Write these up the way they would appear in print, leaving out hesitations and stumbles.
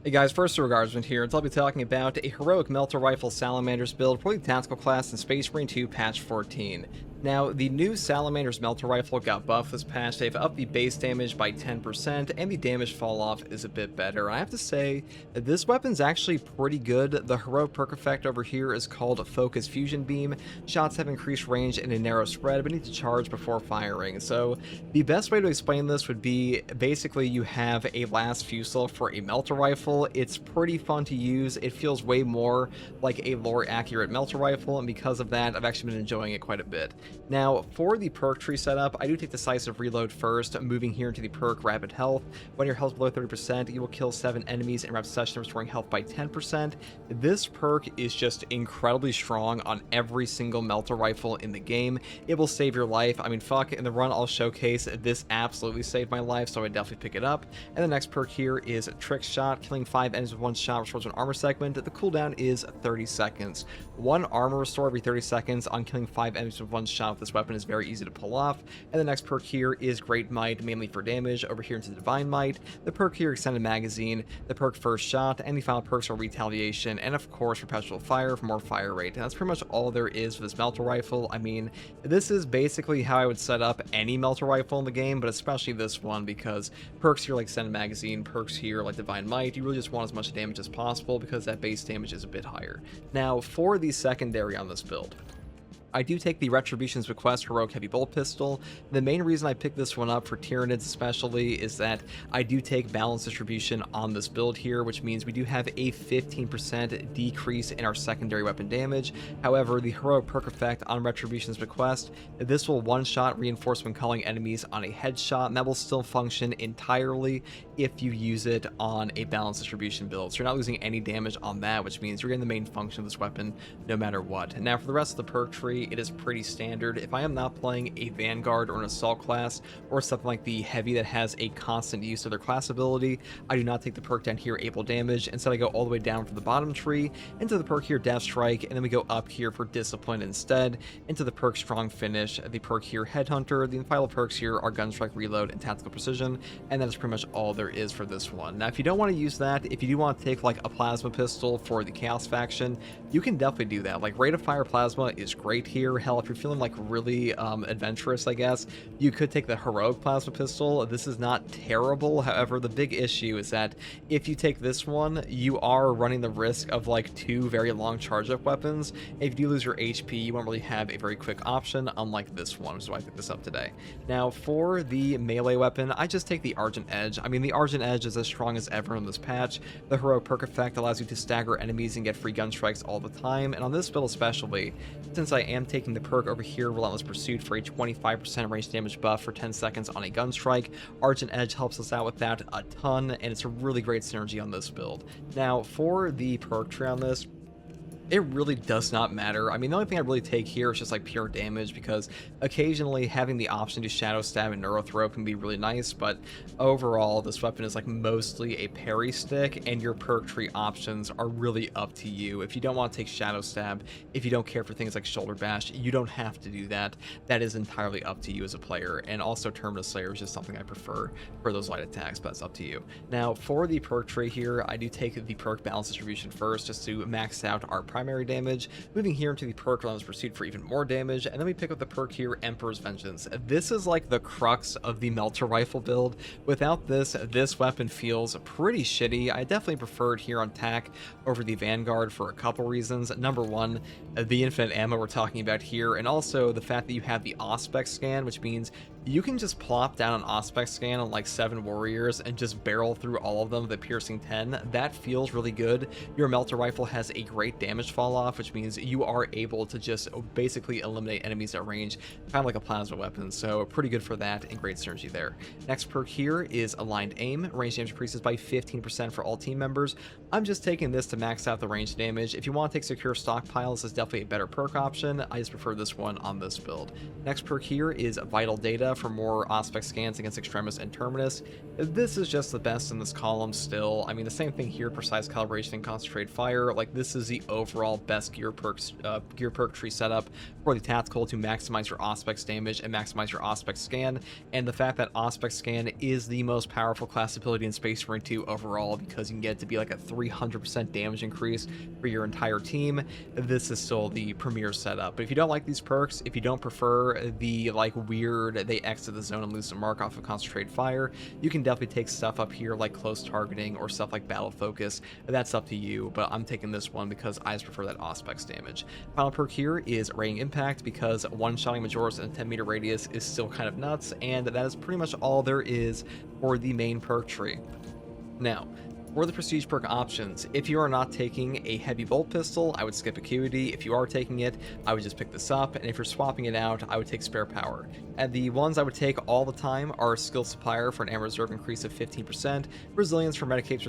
Hey guys, first Regardsman here, and I'll be talking about a heroic Melta Rifle Salamander's build for the Tactical class in Space Marine 2 Patch 14. Now, the new Salamander's Melta Rifle got buffed this patch. They've upped the base damage by 10%, and the damage fall off is a bit better. I have to say, this weapon's actually pretty good. The heroic perk effect over here is called Focus Fusion Beam. Shots have increased range and a narrow spread, but need to charge before firing. So, the best way to explain this would be, basically you have a last fusel for a Melta Rifle. It's pretty fun to use. It feels way more like a lore accurate Melta Rifle, and because of that, I've actually been enjoying it quite a bit. Now, for the perk tree setup, I do take Decisive Reload first, moving here into the perk Rapid Health. When your health is below 30%, you will kill 7 enemies in rapid succession, restoring health by 10%. This perk is just incredibly strong on every single Melta Rifle in the game. It will save your life. I mean, fuck, in the run I'll showcase, this absolutely saved my life, so I definitely pick it up. And the next perk here is Trick Shot, killing 5 enemies with 1 shot, restores an armor segment. The cooldown is 30 seconds. 1 armor restore every 30 seconds on killing 5 enemies with 1 shot with this weapon is very easy to pull off. And the next perk here is Great Might, mainly for damage. Over here into Divine Might, the perk here Extended Magazine, the perk First Shot, and the final perks are Retaliation, and of course Perpetual Fire for more fire rate. And that's pretty much all there is for this Melta Rifle. I mean, this is basically how I would set up any Melta Rifle in the game, but especially this one, because perks here like Extended Magazine, perks here like Divine Might, you really just want as much damage as possible because that base damage is a bit higher. Now, for the secondary on this build, I do take the Retribution's Bequest Heroic Heavy Bolt Pistol. The main reason I picked this one up for Tyranids especially is that I do take Balance Distribution on this build here, which means we do have a 15% decrease in our secondary weapon damage. However, the Heroic Perk effect on Retribution's Bequest, this will one-shot reinforce when calling enemies on a headshot, and that will still function entirely if you use it on a Balance Distribution build. So you're not losing any damage on that, which means you're getting the main function of this weapon no matter what. And now for the rest of the perk tree, it is pretty standard. If I am not playing a Vanguard or an Assault class, or something like the Heavy that has a constant use of their class ability, I do not take the perk down here, Able Damage. Instead, I go all the way down from the bottom tree, into the perk here, Death Strike, and then we go up here for Discipline instead, into the perk Strong Finish, the perk here, Headhunter. The final perks here are Gunstrike, Reload, and Tactical Precision, and that is pretty much all there is for this one. Now, if you don't want to use that, if you do want to take like a Plasma Pistol for the Chaos faction, you can definitely do that. Like, Rate of Fire Plasma is great here. Hell, if you're feeling like really adventurous, I guess, you could take the Heroic Plasma Pistol. This is not terrible. However, the big issue is that if you take this one, you are running the risk of like 2 very long charge-up weapons. If you do lose your HP, you won't really have a very quick option, unlike this one, which is why I picked this up today. Now, for the melee weapon, I just take the Argent Edge. I mean, the Argent Edge is as strong as ever in this patch. The Heroic Perk effect allows you to stagger enemies and get free gun strikes all the time, and on this build especially, since I am taking the perk over here, Relentless Pursuit, for a 25% range damage buff for 10 seconds on a gun strike, Argent Edge helps us out with that a ton, and it's a really great synergy on this build. Now, for the perk tree on this, it really does not matter. I mean, the only thing I really take here is just like pure damage, because occasionally having the option to Shadow Stab and Neuro Throw can be really nice, but overall this weapon is like mostly a parry stick, and your perk tree options are really up to you. If you don't want to take Shadow Stab, if you don't care for things like Shoulder Bash, you don't have to do that. That is entirely up to you as a player, and also Terminus Slayer is just something I prefer for those light attacks, but that's up to you. Now, for the perk tree here, I do take the perk Balance Distribution first, just to max out our primary damage, moving here into the perk Relentless Pursuit for even more damage, and then we pick up the perk here, Emperor's Vengeance. This is like the crux of the Melta Rifle build. Without this, this weapon feels pretty shitty. I definitely prefer it here on TAC over the Vanguard for a couple reasons. Number one, the infinite ammo we're talking about here, and also the fact that you have the Auspex scan, which means you can just plop down an Auspex scan on like 7 warriors and just barrel through all of them with a piercing 10. That feels really good. Your Melta Rifle has a great damage fall off, which means you are able to just basically eliminate enemies at range, kind of like a plasma weapon, so pretty good for that and great synergy there. Next perk here is Aligned Aim. Range damage increases by 15% for all team members. I'm just taking this to max out the range damage. If you want to take Secure Stockpile, this is definitely a better perk option. I just prefer this one on this build. Next perk here is Vital Data. for more Auspex scans against Extremis and Terminus. This is just the best in this column still. I mean, the same thing here, Precise Calibration and Concentrated Fire. Like, this is the overall best gear perk tree setup for the tactical to maximize your Auspex damage and maximize your Auspex scan. And the fact that Auspex scan is the most powerful class ability in Space Marine 2 overall, because you can get it to be like a 300% damage increase for your entire team, this is still the premier setup. But if you don't like these perks, if you don't prefer the like weird, they exit the zone and lose the mark off of Concentrated Fire, you can definitely take stuff up here like close targeting or stuff like battle focus. That's up to you, but I'm taking this one because I just prefer that Auspex damage. Final perk here is Raying Impact, because one-shotting Majoris in a 10-meter radius is still kind of nuts, and that is pretty much all there is for the main perk tree. Now, for the prestige perk options, if you are not taking a heavy bolt pistol, I would skip Acuity. If you are taking it, I would just pick this up, and if you're swapping it out, I would take Spare Power. And the ones I would take all the time are Skill Supplier for an Ammo Reserve increase of 15%, Resilience for Medicaid's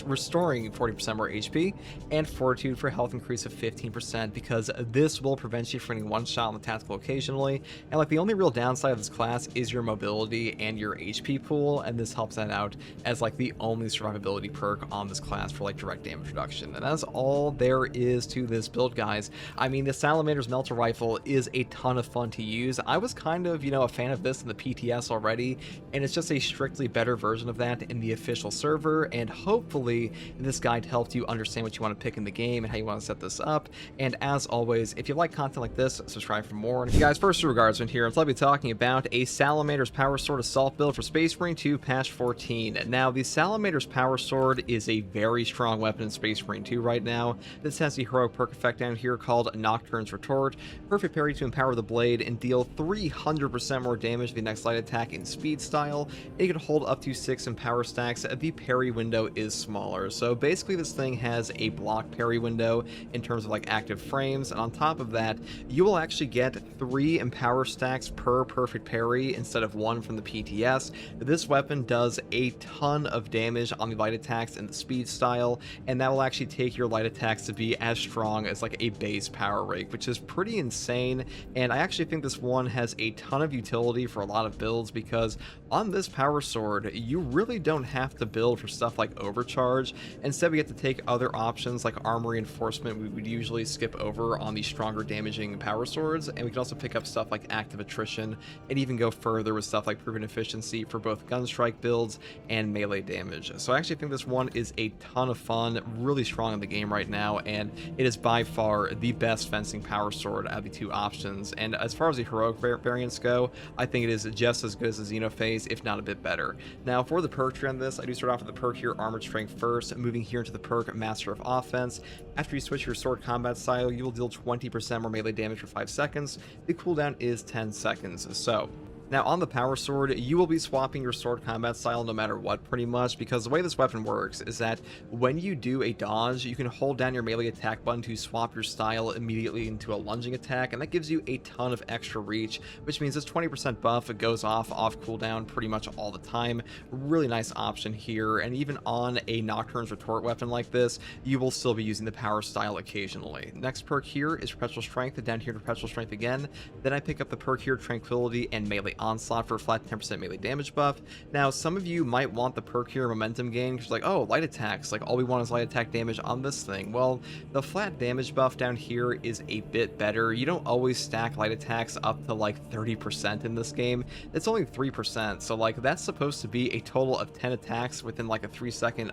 restoring 40% more HP, and Fortitude for health increase of 15%, because this will prevent you from getting one shot on the tactical occasionally. And like, the only real downside of this class is your mobility and your HP pool, and this helps that out as like the only survivability perk on this class for like direct damage reduction. And that's all there is to this build, guys. I mean, the Salamander's Melta Rifle is a ton of fun to use. I was kind of, a fan of this in the PTS already, and it's just a strictly better version of that in the official server, and hopefully this guide helped you understand what you want to pick in the game and how you want to set this up. And as always, if you like content like this, subscribe for more. And if you guys, first regards in here, I'll be talking about a Salamander's Power Sword Assault build for Space Marine 2 patch 14. Now, the Salamander's Power Sword is a very strong weapon in Space Marine 2 right now. This has the heroic perk effect down here called Nocturne's Retort. Perfect parry to empower the blade and deal 300% more damage to the next light attack in speed style. It can hold up to 6 empower stacks. The parry window is smaller. So basically this thing has a block parry window in terms of like active frames, and on top of that, you will actually get 3 empower stacks per perfect parry instead of 1 from the PTS. This weapon does a ton of damage on the light attacks in the speed style, and that will actually take your light attacks to be as strong as like a base power rake, which is pretty insane. And I actually think this one has a ton of utility for a lot of builds, because on this power sword you really don't have to build for stuff like overcharge. Instead, we get to take other options like armor reinforcement we would usually skip over on the stronger damaging power swords, and we can also pick up stuff like active attrition, and even go further with stuff like proven efficiency for both gunstrike builds and melee damage. So I actually think this one is a ton of fun, really strong in the game right now, and it is by far the best fencing power sword out of the two options. And as far as the heroic variants go, I think it is just as good as the Xenophase, if not a bit better. Now, for the perk tree on this, I do start off with the perk here, Armored Strength first, moving here into the perk Master of Offense. After you switch your sword combat style, you will deal 20% more melee damage for 5 seconds. The cooldown is 10 seconds. So now, on the power sword, you will be swapping your sword combat style no matter what, pretty much, because the way this weapon works is that when you do a dodge, you can hold down your melee attack button to swap your style immediately into a lunging attack, and that gives you a ton of extra reach, which means this 20% buff goes off cooldown pretty much all the time. Really nice option here, and even on a Nocturne's Retort weapon like this, you will still be using the power style occasionally. Next perk here is Perpetual Strength, and down here Perpetual Strength again. Then I pick up the perk here, Tranquility and Melee Onslaught for a flat 10% melee damage buff. Now, some of you might want the perk here, Momentum Gain, because like, oh, light attacks, like all we want is light attack damage on this thing. Well, the flat damage buff down here is a bit better. You don't always stack light attacks up to like 30% in this game. It's only 3%, so like that's supposed to be a total of 10 attacks within like a 3-second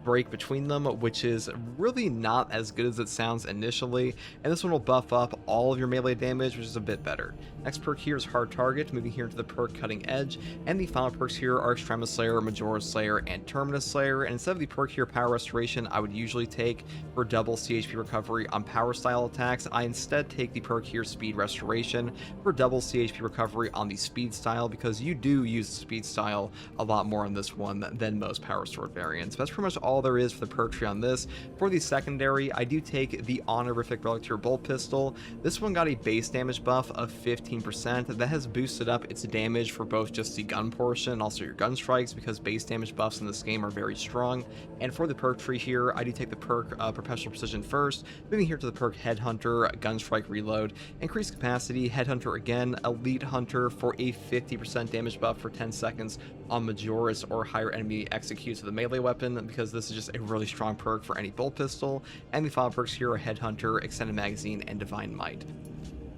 break between them, which is really not as good as it sounds initially. And this one will buff up all of your melee damage, which is a bit better. Next perk here is Hard Target, moving here into the perk Cutting Edge, and the final perks here are Extremis Slayer, Majora's Slayer, and Terminus Slayer. And instead of the perk here Power Restoration, I would usually take for double CHP recovery on power style attacks, I instead take the perk here Speed Restoration for double CHP recovery on the speed style, because you do use the speed style a lot more on this one than most power sword variants. That's pretty much all there is for the perk tree on this. For the secondary, I do take the Honorific Relic Tier Bolt Pistol. This one got a base damage buff of 15% that has boosted up its damage for both just the gun portion and also your gun strikes, because base damage buffs in this game are very strong. And for the perk tree here, I do take the perk Professional Precision first, moving here to the perk Headhunter, Gunstrike Reload, increased capacity, Headhunter again, Elite Hunter for a 50% damage buff for 10 seconds on Majoris or higher enemy executes with a melee weapon, because this is just a really strong perk for any bolt pistol. And the final perks here are Headhunter, Extended Magazine, and Divine Might.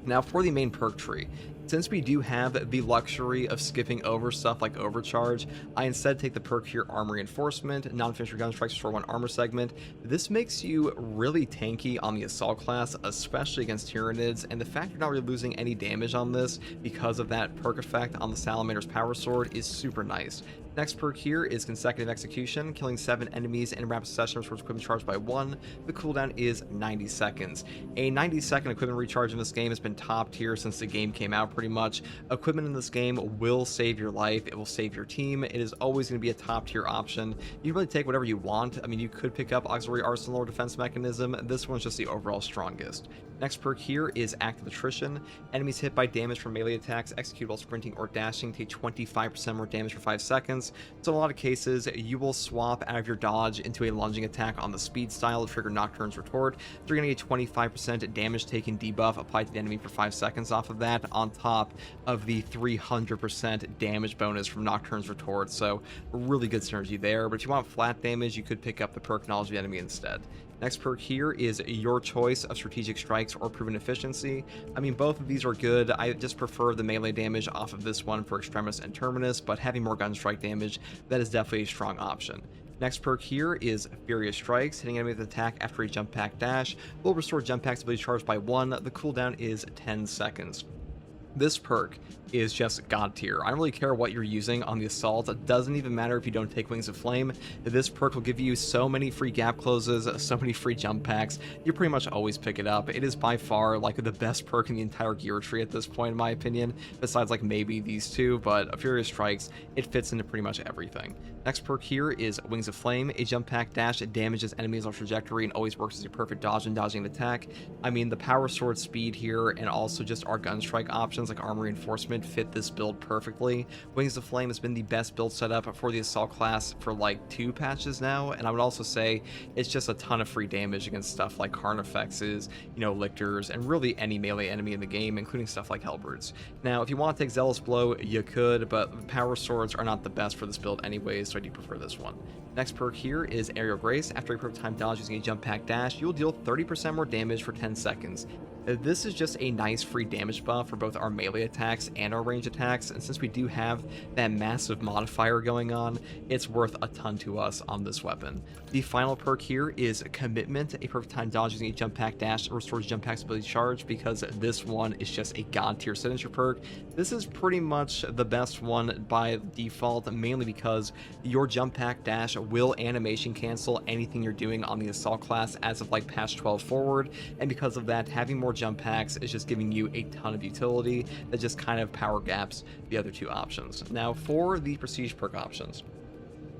Now for the main perk tree, since we do have the luxury of skipping over stuff like Overcharge, I instead take the perk here Armor Reinforcement, non-finisher gun strikes for 1 armor segment. This makes you really tanky on the Assault class, especially against Tyranids, and the fact you're not really losing any damage on this because of that perk effect on the Salamander's Power Sword is super nice. Next perk here is Consecutive Execution, killing 7 enemies in rapid succession restores equipment charge by 1. The cooldown is 90 seconds. A 90-second equipment recharge in this game has been top tier since the game came out pretty much. Equipment in this game will save your life, it will save your team, it is always going to be a top tier option. You can really take whatever you want. I mean, you could pick up Auxiliary Arsenal or Defense Mechanism, this one's just the overall strongest. Next perk here is Active Attrition. Enemies hit by damage from melee attacks executed while sprinting or dashing take 25% more damage for 5 seconds. So in a lot of cases, you will swap out of your dodge into a lunging attack on the speed style to trigger Nocturne's Retort. So you're going to get 25% damage taken debuff applied to the enemy for 5 seconds off of that, on top of the 300% damage bonus from Nocturne's Retort. So really good synergy there. But if you want flat damage, you could pick up the perk Knowledge of the Enemy instead. Next perk here is your choice of Strategic Strikes or Proven Efficiency. I mean, both of these are good. I just prefer the melee damage off of this one for Extremis and Terminus, but having more gun strike damage, that is definitely a strong option. Next perk here is Furious Strikes. Hitting enemy with attack after a jump pack dash will restore jump pack's ability charge by 1. The cooldown is 10 seconds. This perk is just god tier. I don't really care what you're using on the Assault. It doesn't even matter if you don't take Wings of Flame. This perk will give you so many free gap closes, so many free jump packs. You pretty much always pick it up. It is by far like the best perk in the entire gear tree at this point, in my opinion, besides like maybe these two, but Furious Strikes, it fits into pretty much everything. Next perk here is Wings of Flame. A jump pack dash damages enemies on trajectory and always works as a perfect dodge and dodging an attack. I mean, the Power Sword speed here and also just our gun strike options like Armor Reinforcement fit this build perfectly. Wings of Flame has been the best build setup for the Assault class for like 2 patches now, and I would also say it's just a ton of free damage against stuff like Carnifexes, you know, Lictors, and really any melee enemy in the game, including stuff like Hellbirds. Now, if you want to take Zealous Blow, you could, but Power Swords are not the best for this build anyways, so I do prefer this one. Next perk here is Aerial Grace. After a perk time dodge using a jump pack dash, you'll deal 30% more damage for 10 seconds. This is just a nice free damage buff for both our melee attacks and our range attacks, and since we do have that massive modifier going on, it's worth a ton to us on this weapon. The final perk here is Commitment. A perk time dodge using a jump pack dash restores jump pack's ability charge, because this one is just a god tier signature perk. This is pretty much the best one by default, mainly because your jump pack dash will animation cancel anything you're doing on the Assault class as of like patch 12 forward, and because of that, having more jump packs is just giving you a ton of utility that just kind of power gaps the other 2 options. Now for the Prestige perk options,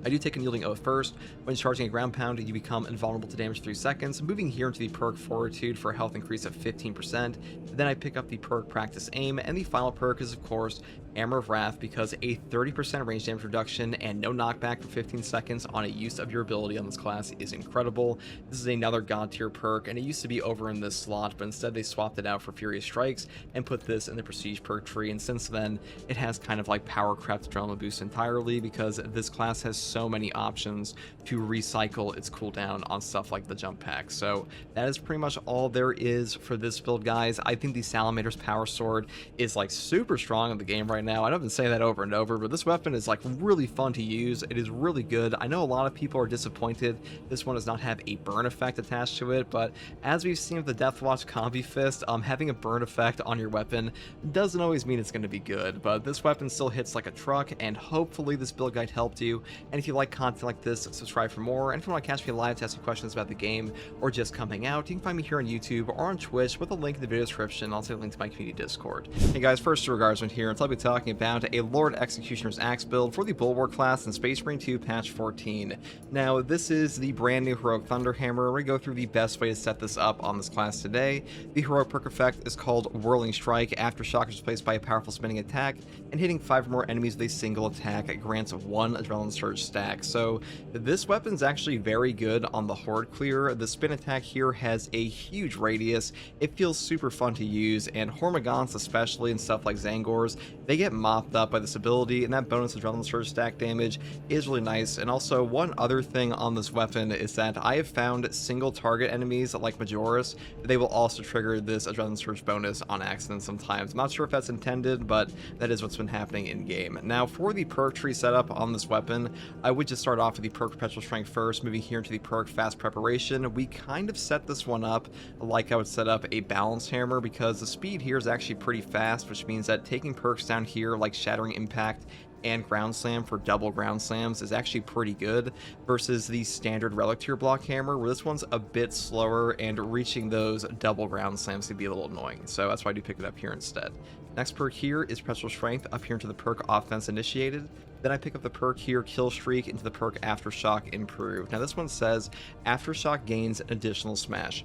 I do take Unyielding Oath first. When charging a ground pound, you become invulnerable to damage for 3 seconds. Moving here into the perk Fortitude for a health increase of 15%. Then I pick up the perk Practice Aim, and the final perk is of course Hammer of Wrath, because a 30% range damage reduction and no knockback for 15 seconds on a use of your ability on this class is incredible. This is another god tier perk, and it used to be over in this slot, but instead they swapped it out for Furious Strikes and put this in the Prestige perk tree, and since then it has kind of like power crept Adrenaline Boost entirely, because this class has so many options to recycle its cooldown on stuff like the jump pack. So that is pretty much all there is for this build, guys. I think the Salamander's Power Sword is like super strong in the game right now. I don't even say that over and over, but this weapon is like really fun to use. It is really good. I know a lot of people are disappointed this one does not have a burn effect attached to it, but as we've seen with the Deathwatch Combi Fist, having a burn effect on your weapon doesn't always mean it's going to be good, but this weapon still hits like a truck, and hopefully this build guide helped you. And if you like content like this, subscribe for more, and if you want to catch me live to ask me questions about the game or just coming out, you can find me here on YouTube or on Twitch with a link in the video description. I'll also link to my community Discord. Hey guys, first regards here, and let me tell talking about a Lord Executioner's Axe build for the Bulwark class in Space Marine 2 patch 14. Now, this is the brand new Heroic Thunderhammer. We're going to go through the best way to set this up on this class today. The Heroic perk effect is called Whirling Strike. Aftershock is replaced by a powerful spinning attack, and hitting 5 or more enemies with a single attack grants 1 Adrenaline Surge stack. So this weapon's actually very good on the Horde clear. The spin attack here has a huge radius. It feels super fun to use, and Hormagaunts especially and stuff like Zangors, they get mopped up by this ability, and that bonus Adrenaline Surge stack damage is really nice. And also, one other thing on this weapon is that I have found single target enemies like Majoris, they will also trigger this Adrenaline Surge bonus on accident sometimes. I'm not sure if that's intended, but that is what's been happening in game. Now, for the perk tree setup on this weapon, I would just start off with the perk Perpetual Strength first, moving here into the perk Fast Preparation. We kind of set this one up like I would set up a Balance Hammer, because the speed here is actually pretty fast, which means that taking perks down here like Shattering Impact and Ground Slam for double ground slams is actually pretty good versus the standard Relic Tier block hammer, where this one's a bit slower and reaching those double ground slams can be a little annoying. So that's why I do pick it up here instead. Next perk here is Perpetual Strength up here into the perk Offense Initiated. Then I pick up the perk here, Kill Streak, into the perk Aftershock Improved. Now this one says Aftershock gains an additional smash.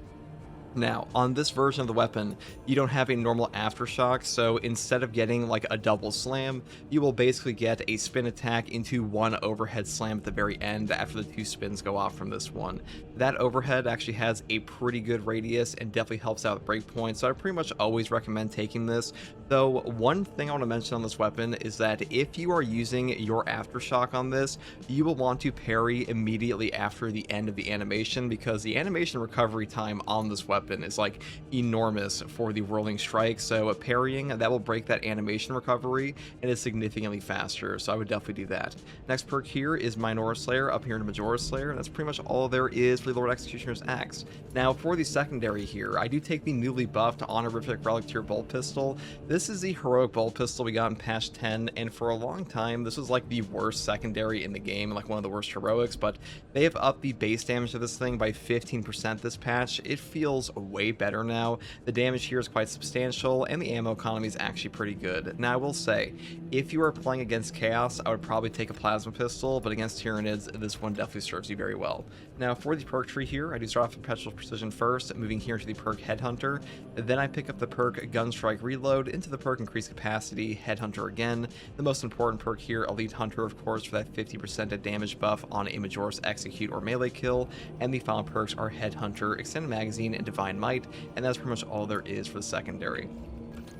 Now, on this version of the weapon, you don't have a normal aftershock, so instead of getting like a double slam, you will basically get a spin attack into 1 overhead slam at the very end after the 2 spins go off from this one. That overhead actually has a pretty good radius and definitely helps out with breakpoint, so I pretty much always recommend taking this. Though, one thing I want to mention on this weapon is that if you are using your aftershock on this, you will want to parry immediately after the end of the animation, because the animation recovery time on this weapon is like enormous for the Whirling Strike. So parrying that will break that animation recovery and is significantly faster, so I would definitely do that. Next perk here is Minora Slayer up here into Majora Slayer, and that's pretty much all there is for the Lord Executioner's Axe. Now for the secondary here, I do take the newly buffed Honorific Relic Tier Bolt Pistol. This is the heroic bolt pistol we got in patch 10, and for a long time this was like the worst secondary in the game, like one of the worst heroics, but they have upped the base damage of this thing by 15% this patch. It feels way better now. The damage here is quite substantial, and the ammo economy is actually pretty good. Now I will say, if you are playing against Chaos, I would probably take a plasma pistol, but against Tyranids, this one definitely serves you very well. Now for the perk tree here, I do start off with Perpetual Precision first, moving here to the perk Headhunter. Then I pick up the perk Gunstrike Reload, into the perk Increased Capacity, Headhunter again. The most important perk here, Elite Hunter, of course, for that 50% damage buff on a Majoris Execute or melee kill. And the final perks are Headhunter, Extended Magazine, and Divine Might, and that's pretty much all there is for the secondary.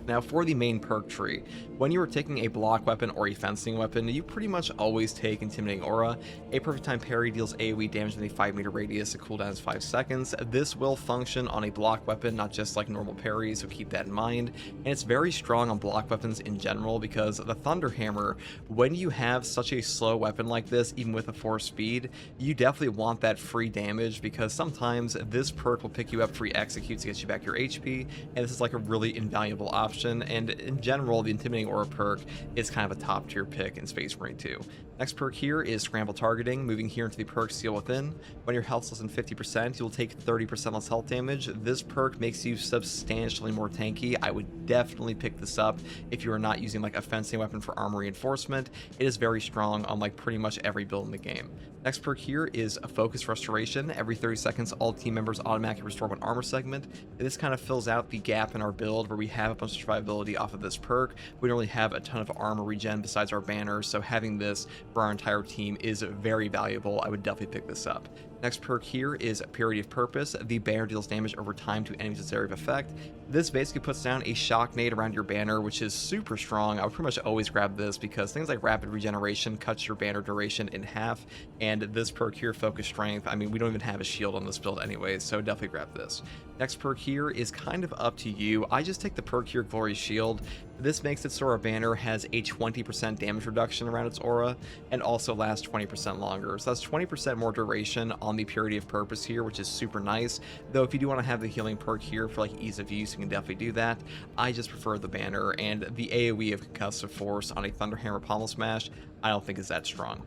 Now for the main perk tree, when you are taking a block weapon or a fencing weapon, you pretty much always take Intimidating Aura. A Perfect Time Parry deals AoE damage in a 5 meter radius, the cooldown is 5 seconds. This will function on a block weapon, not just like normal parries, so keep that in mind. And it's very strong on block weapons in general, because the Thunderhammer, when you have such a slow weapon like this, even with a 4 speed, you definitely want that free damage, because sometimes this perk will pick you up free executes to get you back your HP, and this is like a really invaluable option. And in general, the Intimidating Aura perk is kind of a top tier pick in Space Marine 2. Next perk here is Scramble Targeting, moving here into the perk Seal Within. When your health is less than 50%, you'll take 30% less health damage. This perk makes you substantially more tanky. I would definitely pick this up if you are not using like a fencing weapon for armor reinforcement. It is very strong on like pretty much every build in the game. Next perk here is a Focus Restoration. Every 30 seconds, all team members automatically restore 1 armor segment. This kind of fills out the gap in our build where we have a bunch of survivability off of this perk. We don't really have a ton of armor regen besides our banner, so having this for our entire team is very valuable. I would definitely pick this up. Next perk here is Purity of Purpose. The banner deals damage over time to enemies with area of effect. This basically puts down a shock nade around your banner, which is super strong. I would pretty much always grab this because things like Rapid Regeneration cuts your banner duration in half, and this perk here, Focus Strength, I mean, we don't even have a shield on this build anyways, so definitely grab this. Next perk here is kind of up to you. I just take the perk here, Glorious Shield. This makes it so our banner has a 20% damage reduction around its aura, and also lasts 20% longer. So that's 20% more duration on the Purity of Purpose here, which is super nice. Though if you do want to have the healing perk here for like ease of use, you can definitely do that. I just prefer the banner, and the AoE of Concussive Force on a Thunderhammer Pommel Smash I don't think is that strong.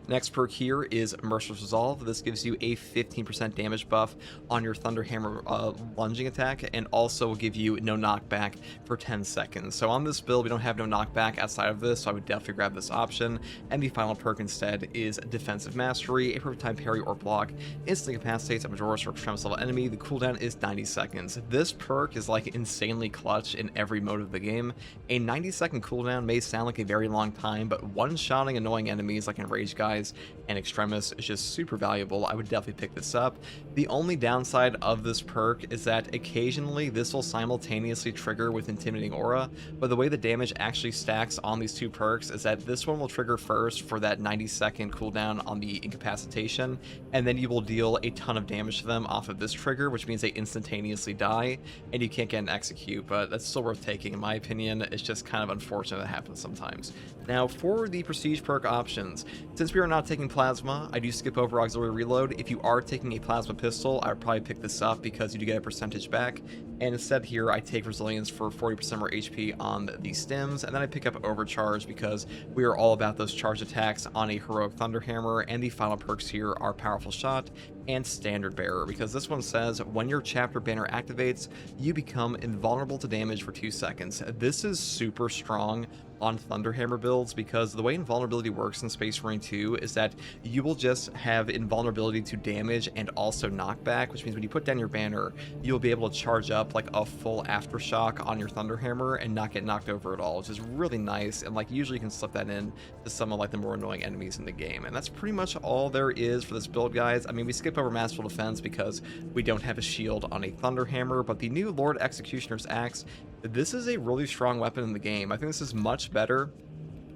Next perk here is Merciless Resolve. This gives you a 15% damage buff on your Thunderhammer lunging attack, and also will give you no knockback for 10 seconds. So on this build, we don't have no knockback outside of this, so I would definitely grab this option. And the final perk instead is Defensive Mastery. A perfect time parry or block instantly incapacitates a Majoris or Extremis level enemy. The cooldown is 90 seconds. This perk is like insanely clutch in every mode of the game. A 90-second cooldown may sound like a very long time, but one-shotting annoying enemies like Enraged Guys and Extremis is just super valuable. I would definitely pick this up. The only downside of this perk is that occasionally this will simultaneously trigger with Intimidating Aura, but the way the damage actually stacks on these two perks is that this one will trigger first for that 90-second cooldown on the incapacitation, and then you will deal a ton of damage to them off of this trigger, which means they instantaneously die and you can't get an execute, but that's still worth taking in my opinion. It's just kind of unfortunate that happens sometimes. Now for the prestige perk options, since we are not taking plasma, I do skip over auxiliary reload. If you are taking a plasma pistol, I would probably pick this up because you do get a percentage back, and instead here I take resilience for 40% more HP on the stims, and then I pick up overcharge because we are all about those charge attacks on a heroic Thunderhammer. And the final perks here are powerful shot and standard bearer, because this one says when your chapter banner activates, you become invulnerable to damage for 2 seconds. This is super strong on Thunderhammer builds, because the way invulnerability works in Space Marine 2 is that you will just have invulnerability to damage and also knockback, which means when you put down your banner, you'll be able to charge up like a full aftershock on your Thunderhammer and not get knocked over at all, which is really nice. And like usually you can slip that in to some of like the more annoying enemies in the game. And that's pretty much all there is for this build, guys. I mean, we skip over Masterful Defense because we don't have a shield on a Thunderhammer, but the new Lord Executioner's Axe, this is a really strong weapon in the game. I think this is much better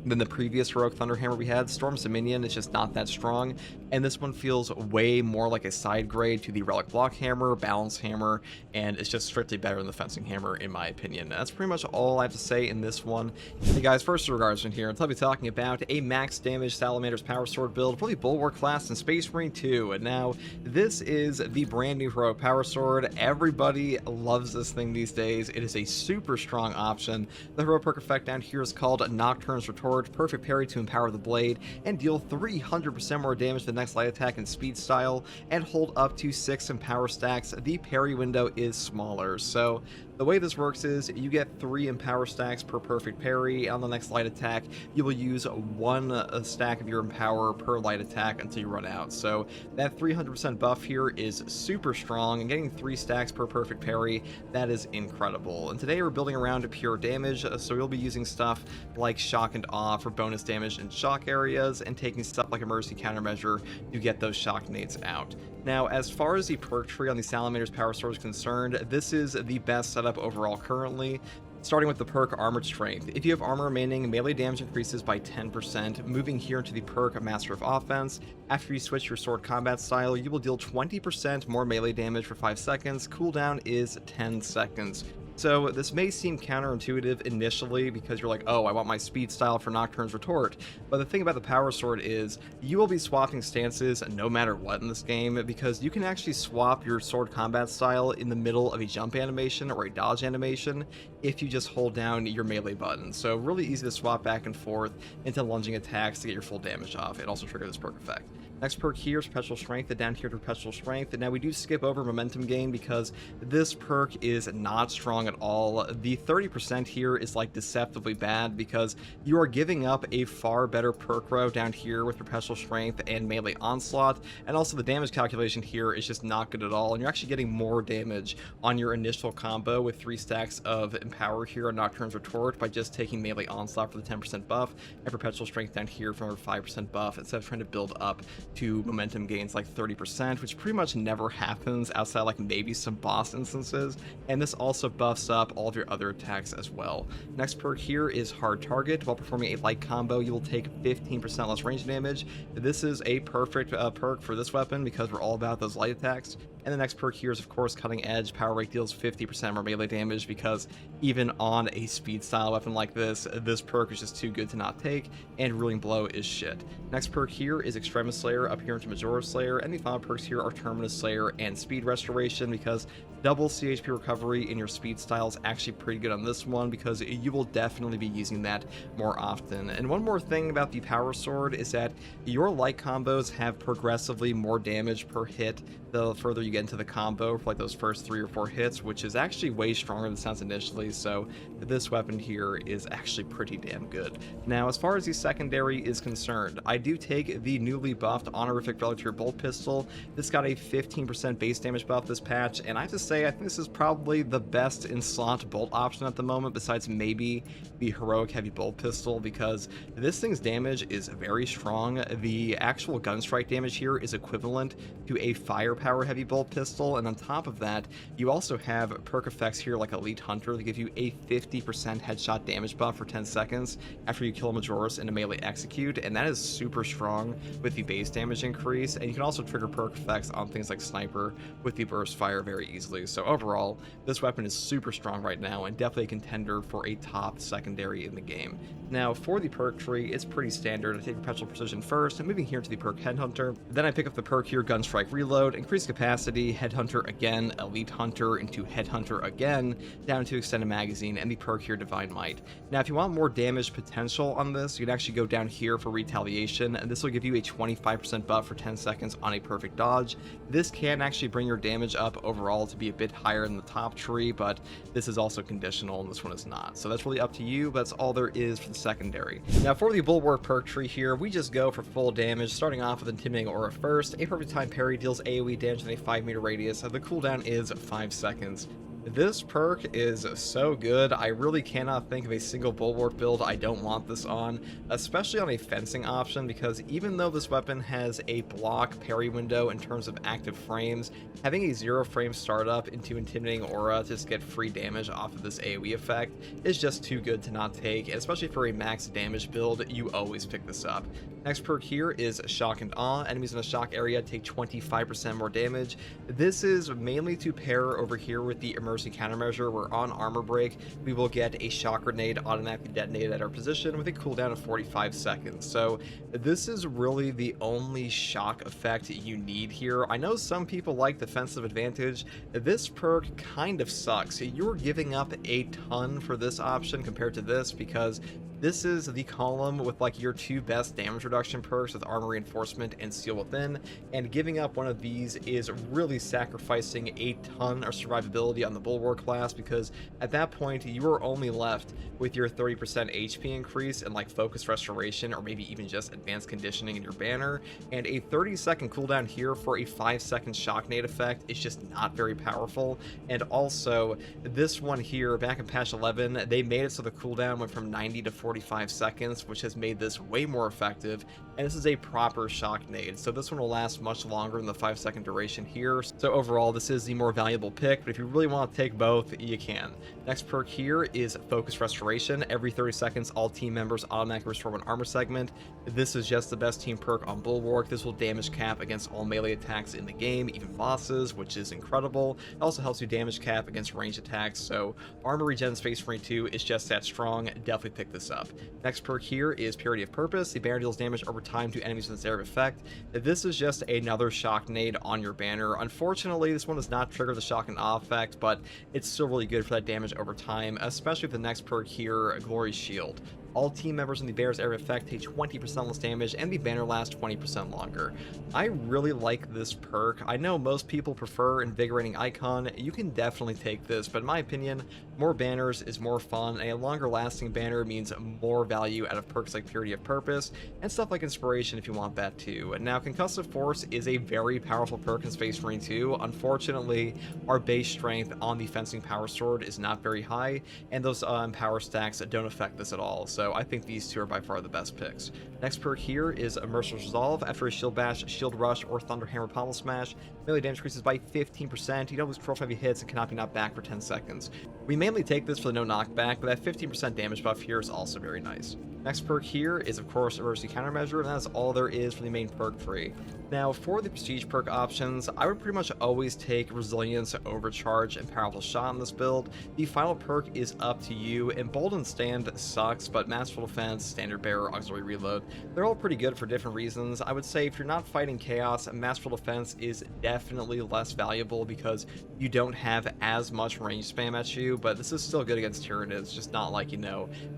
than the previous heroic Thunderhammer we had. Storm's Dominion is just not that strong, and this one feels way more like a side grade to the Relic Block Hammer, Balance Hammer, and it's just strictly better than the Fencing Hammer in my opinion. That's pretty much all I have to say in this one. Hey guys, first regards in here, I'll be talking about a max damage Salamander's Power Sword build for the Bulwark class in Space Marine 2, and now this is the brand new heroic Power Sword. Everybody loves this thing these days. It is a super strong option. The heroic perk effect down here is called Nocturne's Retort. Perfect parry to empower the blade and deal 300% more damage to the next light attack in speed style, and hold up to 6 empower stacks. The parry window is smaller, so the way this works is you get 3 empower stacks per perfect parry. On the next light attack, you will use 1 stack of your empower per light attack until you run out. So that 300% buff here is super strong, and getting 3 stacks per perfect parry, that is incredible. And today we're building around pure damage, so we'll be using stuff like Shock and Awe for bonus damage in shock areas, and taking stuff like Emergency Countermeasure to get those shock nades out. Now, as far as the perk tree on the Salamander's Power Sword is concerned, this is the best setup overall currently. Starting with the perk Armored Strength. If you have armor remaining, melee damage increases by 10%. Moving here into the perk Master of Offense, after you switch your sword combat style, you will deal 20% more melee damage for 5 seconds. Cooldown is 10 seconds. So this may seem counterintuitive initially because you're like, oh, I want my speed style for Nocturne's Retort. But the thing about the Power Sword is you will be swapping stances no matter what in this game, because you can actually swap your sword combat style in the middle of a jump animation or a dodge animation if you just hold down your melee button. So really easy to swap back and forth into lunging attacks to get your full damage off. It also triggers this perk effect. Next perk here is Perpetual Strength, and down here to Perpetual Strength. And now we do skip over Momentum Gain because this perk is not strong at all. The 30% here is like deceptively bad because you are giving up a far better perk row down here with Perpetual Strength and Melee Onslaught, and also the damage calculation here is just not good at all, and you're actually getting more damage on your initial combo with 3 stacks of Empower here on Nocturne's Retort by just taking Melee Onslaught for the 10% buff, and Perpetual Strength down here for a 5% buff, instead of trying to build up to momentum gains like 30%, which pretty much never happens outside like maybe some boss instances. And this also buffs up all of your other attacks as well. Next perk here is Hard Target. While performing a light combo, you will take 15% less range damage. This is a perfect perk for this weapon because we're all about those light attacks. And the next perk here is, of course, Cutting Edge. Power Rake deals 50% more melee damage because even on a speed style weapon like this perk is just too good to not take, and Ruling Blow is shit. Next perk here is Extremis Slayer. Slayer up here into Majora Slayer, and the final perks here are Terminus Slayer and Speed Restoration, because double CHP recovery in your speed style is actually pretty good on this one, because you will definitely be using that more often. And one more thing about the Power Sword is that your light combos have progressively more damage per hit the further you get into the combo for like those first 3 or 4 hits, which is actually way stronger than it sounds initially, so this weapon here is actually pretty damn good. Now, as far as the secondary is concerned, I do take the newly buffed Honorific Relic Bolt Pistol. This got a 15% base damage buff this patch, and I have to say, I think this is probably the best in slot bolt option at the moment, besides maybe the Heroic Heavy Bolt Pistol, because this thing's damage is very strong. The actual gun strike damage here is equivalent to a Firepower Heavy Bolt Pistol, and on top of that, you also have perk effects here like Elite Hunter that give you a 50% headshot damage buff for 10 seconds after you kill a Majoris in a melee execute, and that is super strong with the base damage increase. And you can also trigger perk effects on things like Sniper with the burst fire very easily. So overall, this weapon is super strong right now and definitely a contender for a top secondary in the game. Now, for the perk tree, it's pretty standard. I take Perpetual Precision first, and moving here to the perk Headhunter. Then I pick up the perk here, Gunstrike Reload, increased capacity, Headhunter again, Elite Hunter into Headhunter again, down to Extended Magazine, and the perk here, Divine Might. Now, if you want more damage potential on this, you can actually go down here for Retaliation, and this will give you a 25% buff for 10 seconds on a perfect dodge. This can actually bring your damage up overall to be a bit higher than the top tree, but this is also conditional, and this one is not. So that's really up to you, but that's all there is for the secondary. Now, for the Bulwark perk tree here, we just go for full damage, starting off with Intimidating Aura first. A Perfect Time Parry deals AoE damage in a 5-meter radius. The cooldown is 5 seconds. This perk is so good. I really cannot think of a single Bulwark build I don't want this on, especially on a fencing option, because even though this weapon has a block parry window in terms of active frames, having a 0 frame startup into Intimidating Aura to just get free damage off of this AoE effect is just too good to not take, and especially for a max damage build, you always pick this up. Next perk here is Shock and Awe. Enemies in a shock area take 25% more damage. This is mainly to pair over here with the Emergency Countermeasure, where on Armor Break, we will get a shock grenade automatically detonated at our position with a cooldown of 45 seconds. So this is really the only shock effect you need here. I know some people like defensive advantage. This perk kind of sucks. You're giving up a ton for this option compared to this, because this is the column with like your 2 best damage reduction perks with Armor Reinforcement and Seal Within, and giving up one of these is really sacrificing a ton of survivability on the Bulwark class, because at that point you are only left with your 30% HP increase and like Focus Restoration, or maybe even just Advanced Conditioning in your banner, and a 30-second cooldown here for a 5-second shock nade effect is just not very powerful. And also, this one here, back in patch 11, they made it so the cooldown went from 90 to 45 seconds, which has made this way more effective, and this is a proper shock nade, so this one will last much longer than the 5-second duration here. So overall, this is the more valuable pick, but if you really want to take both, you can. Next perk here is Focus Restoration. Every 30 seconds, all team members automatically restore 1 armor segment. This is just the best team perk on Bulwark. This will damage cap against all melee attacks in the game, even bosses, which is incredible. It also helps you damage cap against ranged attacks, so Armor Regen Space Marine 2 is just that strong. Definitely pick this up. Next perk here is Purity of Purpose. The banner deals damage over time to enemies with this area of effect. This is just another shock nade on your banner. Unfortunately, this one does not trigger the shock and awe effect, but it's still really good for that damage over time, especially with the next perk here, Glory's Shield. All team members in the banner's area of effect take 20% less damage, and the banner lasts 20% longer. I really like this perk. I know most people prefer Invigorating Icon. You can definitely take this, but in my opinion, more banners is more fun, and a longer lasting banner means more value out of perks like Purity of Purpose, and stuff like Inspiration if you want that too. Now, Concussive Force is a very powerful perk in Space Marine 2. Unfortunately, our base strength on the Fencing Power Sword is not very high, and those power stacks don't affect this at all. So I think these two are by far the best picks. Next perk here is a Merciless Resolve. After a Shield Bash, Shield Rush, or Thunder Hammer Pommel Smash, melee damage increases by 15%. You don't lose control for heavy hits and cannot be knocked back for 10 seconds. We mainly take this for the no knockback, but that 15% damage buff here is also very nice. Next perk here is, of course, Emergency Countermeasure, and that's all there is for the main perk tree. Now, for the Prestige perk options, I would pretty much always take Resilience, Overcharge, and Powerful Shot in this build. The final perk is up to you. Emboldened Stand sucks, but Masterful Defense, Standard Bearer, Auxiliary Reload, They're all pretty good for different reasons. I would say if you're not fighting chaos, masterful defense is definitely less valuable because you don't have as much range spam at you, but this is still good against Tyranids, just not like,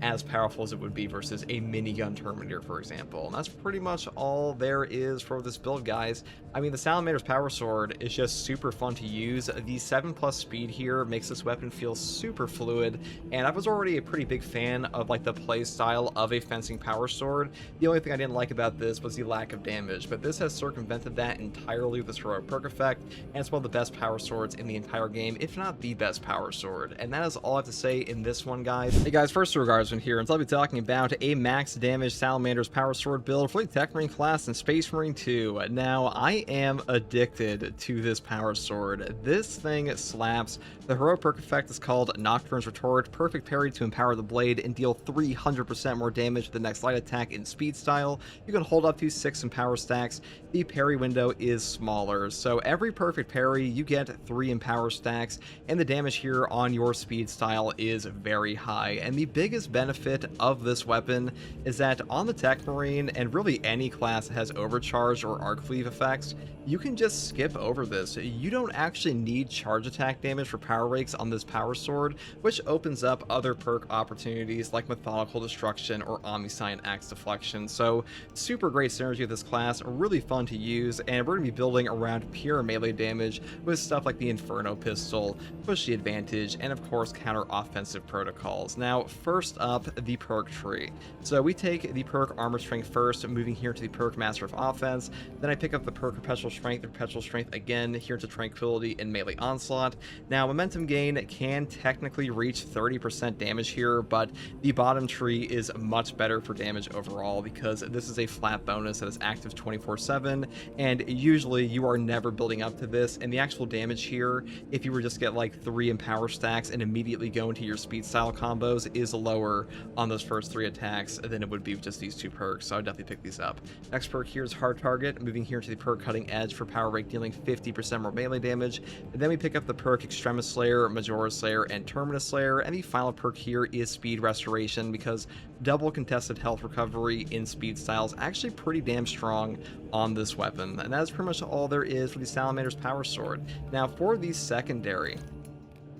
as powerful as it would be versus a minigun Terminator, for example. And that's pretty much all there is for this build, guys. I mean, the Salamander's Power Sword is just super fun to use. The 7+ speed here makes this weapon feel super fluid, and I was already a pretty big fan of like the play style of a fencing power sword. The only thing I didn't like about this was the lack of damage, but this has circumvented that entirely with this heroic perk effect, and it's one of the best power swords in the entire game, if not the best power sword. And that is all I have to say in this one, guys. Hey guys, first regards here, and so I'll be talking about a max damage Salamander's Power Sword build for the Techmarine class in Space Marine 2. Now, I am addicted to this power sword. This thing slaps. The heroic perk effect is called Nocturne's Retort, perfect parry to empower the blade and deal 300% more damage with the next light attack in speed style. You can hold up to 6 in power stacks. The parry window is smaller, so every perfect parry you get 3 in power stacks, and the damage here on your speed style is very high. And the biggest benefit of this weapon is that on the Techmarine, and really any class that has overcharge or arc cleave effects, you can just skip over this. You don't actually need charge attack damage for power rakes on this power sword, which opens up other perk opportunities like Methodical Destruction or Omniscient Axe Deflection. So super great synergy with this class, really fun to use, and we're going to be building around pure melee damage with stuff like the Inferno Pistol, Push the Advantage, and of course counter offensive protocols. Now first up, the perk tree. So we take the perk Armor Strength first, moving here to the perk Master of Offense, then I pick up the perk Perpetual Strength again here to Tranquility and Melee Onslaught. Now momentum gain can technically reach 30% damage here, but the bottom tree is much better for damage overall because this is a flat bonus that is active 24/7, and usually you are never building up to this, and the actual damage here, if you were just get like 3 in power stacks and immediately go into your speed style combos, is lower on those first 3 attacks than it would be with just these 2 perks, so I would definitely pick these up. Next perk here is Hard Target, moving here to the perk Cutting Edge for power rake, dealing 50% more melee damage. And then we pick up the perk Extremis Slayer, Majora Slayer, and Terminus Slayer, and the final perk here is Speed Restoration because double contested health recovery in speed style is actually pretty damn strong on this weapon. And that is pretty much all there is for the Salamander's Power Sword. Now for the secondary,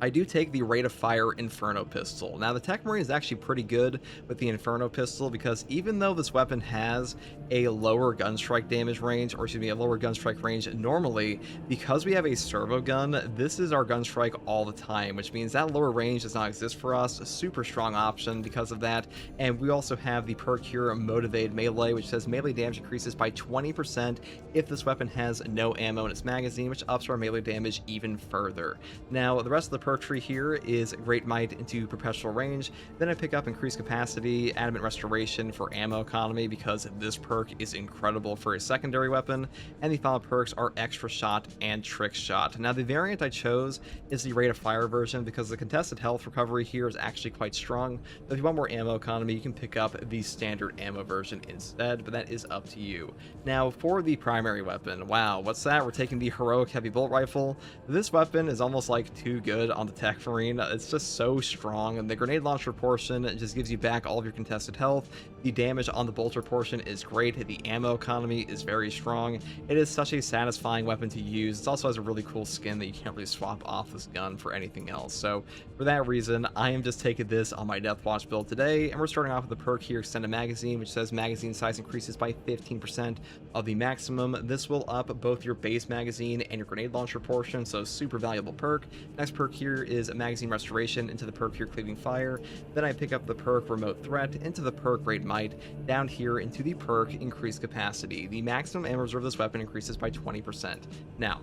I do take the Rate of Fire Inferno Pistol. Now the Techmarine is actually pretty good with the Inferno Pistol because even though this weapon has a lower gun strike damage range, or excuse me, a lower gun strike range normally, because we have a servo gun, this is our gun strike all the time, which means that lower range does not exist for us. A super strong option because of that. And we also have the perk here Motivated Melee, which says melee damage increases by 20% if this weapon has no ammo in its magazine, which ups our melee damage even further. Now the rest of the perk tree here is Great Might into Perpetual Range. Then I pick up Increased Capacity, Adamant Restoration for ammo economy because this perk is incredible for a secondary weapon. And the final perks are Extra Shot and Trick Shot. Now the variant I chose is the Rate of Fire version because the contested health recovery here is actually quite strong. But if you want more ammo economy, you can pick up the standard ammo version instead, but that is up to you. Now for the primary weapon, wow, what's that? We're taking the Heroic Heavy Bolt Rifle. This weapon is almost like too good on the Techmarine. It's just so strong, and the grenade launcher portion just gives you back all of your contested health. The damage on the bolter portion is great. The ammo economy is very strong. It is such a satisfying weapon to use. It also has a really cool skin that you can't really swap off this gun for anything else. So for that reason, I am just taking this on my Deathwatch build today, and we're starting off with the perk here, Extended Magazine, which says magazine size increases by 15% of the maximum. This will up both your base magazine and your grenade launcher portion, so super valuable perk. Next perk here is Magazine Restoration into the perk here, Cleaving Fire. Then I pick up the perk Remote Threat into the perk Great Might, down here into the perk Increased Capacity. The maximum ammo reserve of this weapon increases by 20%. Now,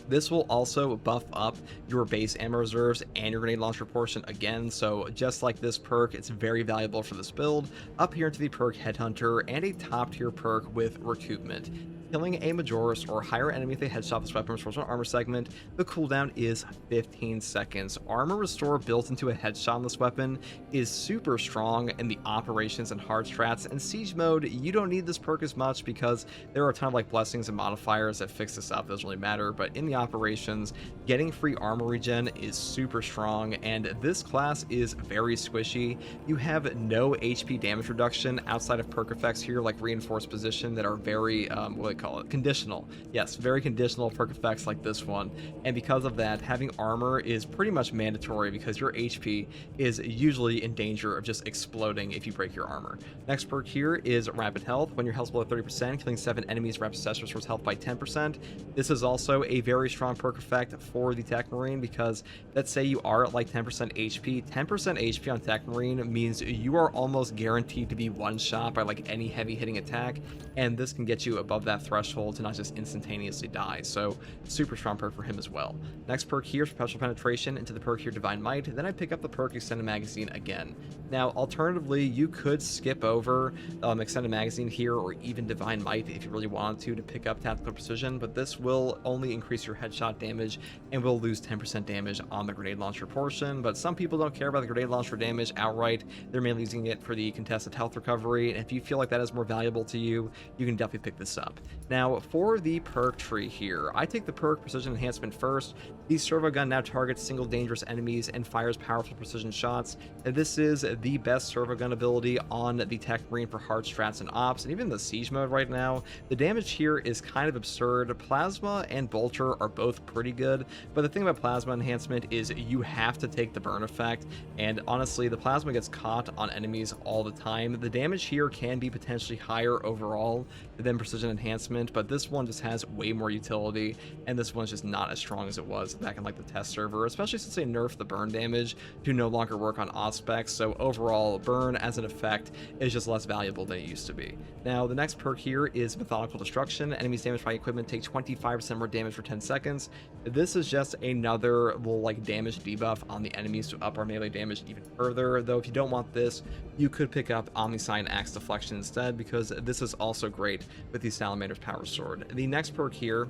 this will also buff up your base ammo reserves and your grenade launcher portion again, so just like this perk, it's very valuable for this build. Up here into the perk Headhunter and a top tier perk with Recoupment. killing a Majoris or higher enemy with a headshot with this weapon restores an armor segment. The cooldown is 15 seconds. Armor restore built into a headshot on this weapon is super strong in the operations and hard strats. And siege mode, you don't need this perk as much because there are a ton of like blessings and modifiers that fix this up. It doesn't really matter, but in the operations, getting free armor regen is super strong, and this class is very squishy. You have no HP damage reduction outside of perk effects here like reinforced position that are very what do they call it, conditional. Yes, very conditional perk effects like this one, and because of that, having armor is pretty much mandatory because your HP is usually in danger of just exploding if you break your armor. Next perk here is rapid health. When your health's below 30%, killing 7 enemies rapid success restores health by 10%. This is also a very strong perk effect for the Techmarine because let's say you are at like 10% HP. 10% HP on Techmarine means you are almost guaranteed to be one shot by like any heavy hitting attack, and this can get you above that threshold to not just instantaneously die. So super strong perk for him as well. Next perk here is Perpetual Penetration into the perk here Divine Might. Then I pick up the perk Extended Magazine again. Now alternatively, you could skip over Extended Magazine here or even Divine Might if you really wanted to pick up Tactical Precision, but this will only increase your headshot damage and will lose 10% damage on the grenade launcher portion. But some people don't care about the grenade launcher damage outright. They're mainly using it for the contested health recovery, and if you feel like that is more valuable to you, you can definitely pick this up. Now for the perk tree here, I take the perk Precision Enhancement first. The servo gun now targets single dangerous enemies and fires powerful precision shots. This is the best servo gun ability on the Techmarine for hard strats and ops, and even the siege mode right now. The damage here is kind of absurd. Plasma and Bolter are both pretty good, but the thing about Plasma Enhancement is you have to take the burn effect, and honestly, the Plasma gets caught on enemies all the time. The damage here can be potentially higher overall than Precision Enhancement, but this one just has way more utility, and this one's just not as strong as it was back in like the test server, especially since they nerfed the burn damage to no longer work on Auspex. So overall, burn as an effect is just less valuable than it used to be. Now the next perk here is Methodical Destruction. Enemies damaged by equipment take 25% more damage for 10 seconds. This is just another little like damage debuff on the enemies to up our melee damage even further, though if you don't want this, you could pick up Omnisign Axe Deflection instead, because this is also great with the Salamander's Power Sword. The next perk here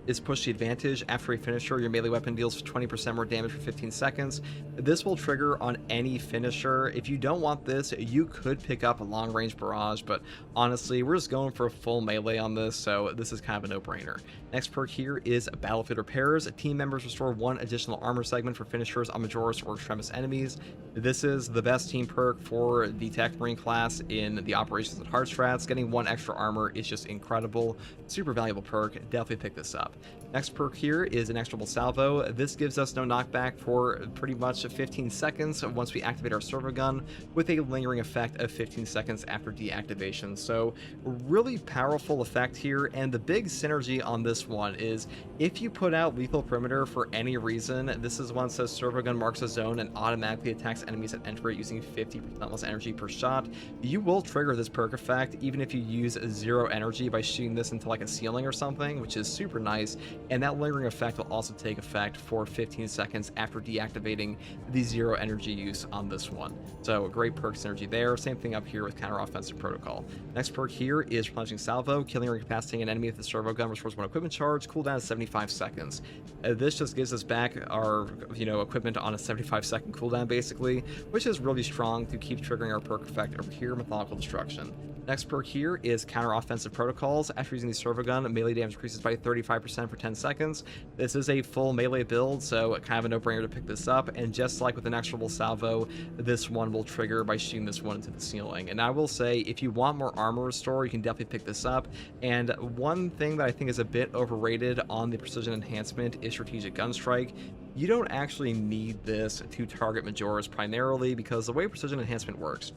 is Push the Advantage. After a finisher, your melee weapon deals 20% more damage for 15 seconds. This will trigger on any finisher. If you don't want this, you could pick up a long range barrage, but honestly, we're just going for a full melee on this, so this is kind of a no-brainer. Next perk here is Battlefield Repairs. Team members restore 1 additional armor segment for finishers on Majoris or Extremis enemies. This is the best team perk for the Techmarine class in the operations and hard strats. Getting 1 extra armor is just incredible. Super valuable perk. Definitely pick this up. Next perk here is Inexorable Salvo. This gives us no knockback for pretty much 15 seconds once we activate our servo gun, with a lingering effect of 15 seconds after deactivation. So really powerful effect here, and the big synergy on this one is if you put out Lethal Perimeter for any reason, this is one that says servo gun marks a zone and automatically attacks enemies that enter it using 50% less energy per shot. You will trigger this perk effect even if you use 0 energy by shooting this into like a ceiling or something, which is super nice. And that lingering effect will also take effect for 15 seconds after deactivating the 0 energy use on this one. So a great perk synergy there. Same thing up here with Counter-Offensive Protocol. Next perk here is Replenishing Salvo. Killing or incapacitating an enemy with the servo gun restores 1 equipment charge. Cooldown is 75 seconds. This just gives us back our equipment on a 75-second cooldown basically, which is really strong to keep triggering our perk effect over here, Methodical Destruction. Next perk here is Counter-Offensive Protocols. After using the servo gun, melee damage increases by 35% for 10 seconds. This is a full melee build, so kind of a no-brainer to pick this up, and just like with an Inexorable Salvo, this one will trigger by shooting this one into the ceiling. And I will say, if you want more armor restore, you can definitely pick this up. And one thing that I think is a bit overrated on the Precision Enhancement is Strategic Gunstrike. You don't actually need this to target Majoris primarily, because the way Precision Enhancement works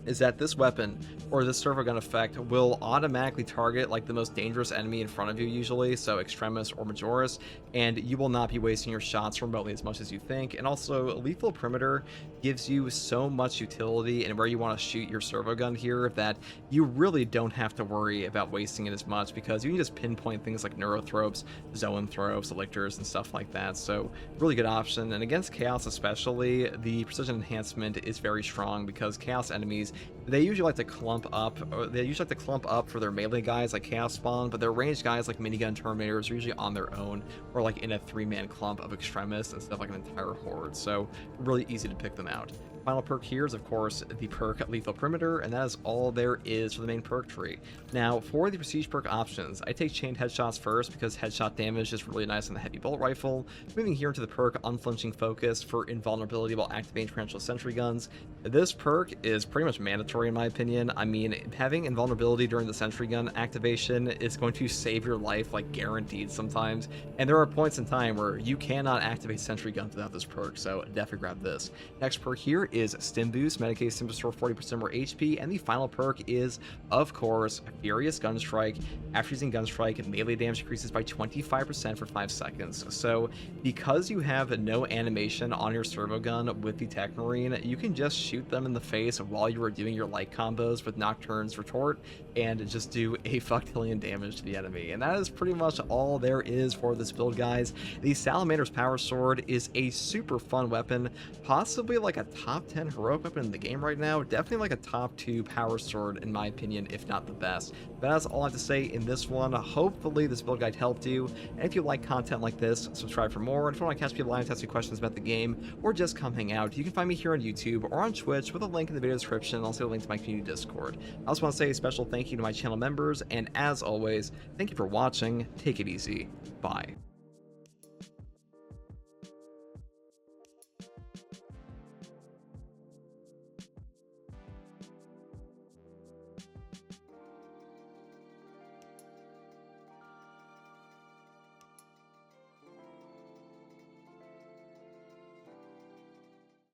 is that this weapon or this servo gun effect will automatically target like the most dangerous enemy in front of you usually, so Extremis or Majoris, and you will not be wasting your shots remotely as much as you think. And also Lethal Perimeter gives you so much utility and where you want to shoot your servo gun here that you really don't have to worry about wasting it as much, because you can just pinpoint things like Neurothropes, Zoanthropes, Elictors, and stuff like that. So really good option. And against Chaos especially, the Precision Enhancement is very strong because Chaos enemies they usually like to clump up, or they usually like to clump up for their melee guys like Chaos Spawn, but their ranged guys like Minigun Terminators are usually on their own, or like in a 3-man clump of extremists instead of like an entire horde, so really easy to pick them out. Final perk here is, of course, the perk Lethal Perimeter, and that is all there is for the main perk tree. Now, for the prestige perk options, I take Chained Headshots first because headshot damage is really nice on the heavy bolt rifle. Moving here into the perk Unflinching Focus for invulnerability while activating torrential sentry guns. This perk is pretty much mandatory in my opinion. I mean, having invulnerability during the sentry gun activation is going to save your life, like guaranteed sometimes, and there are points in time where you cannot activate sentry guns without this perk, so definitely grab this. Next perk here is Stim Boost. Medicated Stim restore 40% more HP, and the final perk is, of course, Furious Gunstrike. After using Gunstrike, melee damage increases by 25% for 5 seconds. So, because you have no animation on your servo gun with the Techmarine, you can just shoot them in the face while you are doing your light combos with Nocturne's Retort, and just do a fucktillion damage to the enemy. And that is pretty much all there is for this build, guys. The Salamander's Power Sword is a super fun weapon, possibly like a top 10 heroic weapon in the game right now. Definitely like a top 2 power sword in my opinion, if not the best. But that's all I have to say in this one. Hopefully this build guide helped you, and if you like content like this, subscribe for more. And if you want to catch people live, ask me questions about the game, or just come hang out, you can find me here on YouTube or on Twitch with a link in the video description, and also a link to my community Discord. I also want to say a special thank you to my channel members, and as always, thank you for watching. Take it easy. Bye.